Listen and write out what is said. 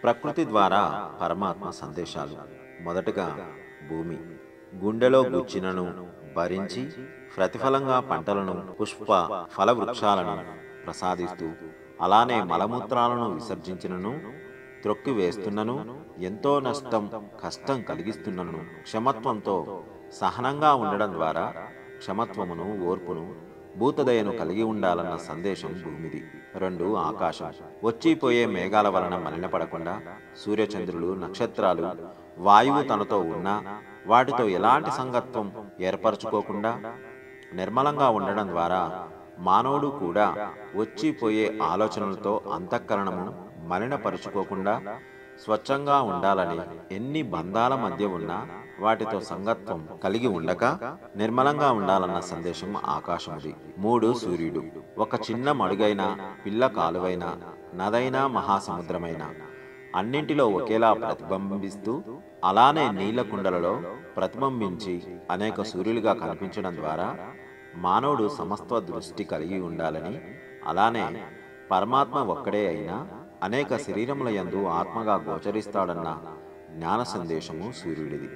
ప్రకృతి ద్వారా పరమాత్మ సందేశాలు. మొదటగా భూమి గుండెలో గుచ్చినను భరించి ప్రతిఫలంగా పంటలను పుష్ప ఫల వృక్షాలను ప్రసాదిస్తూ, అలానే మలమూత్రాలను విసర్జించినను త్రొక్కి వేస్తున్నను, ఎంతో నష్టం కష్టం కలిగిస్తున్నను క్షమత్వంతో సహనంగా ఉండడం ద్వారా క్షమత్వమును ఓర్పును భూతదయను కలిగి ఉండాలన్న సందేశం భూమిది. రెండు, ఆకాశం వచ్చిపోయే మేఘాల వలన మలినపడకుండా సూర్యచంద్రులు నక్షత్రాలు వాయువు తనతో ఉన్నా వాటితో ఎలాంటి సంగత్వం ఏర్పరచుకోకుండా నిర్మలంగా ఉండడం ద్వారా మానవుడు కూడా వచ్చిపోయే ఆలోచనలతో అంతఃకరణము మలినపరుచుకోకుండా స్వచ్ఛంగా ఉండాలని, ఎన్ని బంధాల మధ్య ఉన్నా వాటితో సంగత్వం కలిగి ఉండక నిర్మలంగా ఉండాలన్న సందేశం ఆకాశముది. మూడు, సూర్యుడు ఒక చిన్న మడుగైన పిల్ల కాలువైన నదైనా మహాసముద్రమైన అన్నింటిలో ఒకేలా ప్రతిబింబిస్తూ, అలానే నీళ్ల కుండలలో ప్రతిబింబించి అనేక సూర్యులుగా కనిపించడం ద్వారా మానవుడు సమస్త దృష్టి కలిగి ఉండాలని, అలానే పరమాత్మ ఒక్కడే అయినా అనేక శరీరముల యందు ఆత్మగా గోచరిస్తాడన్న జ్ఞాన సందేశము సూర్యుడిది.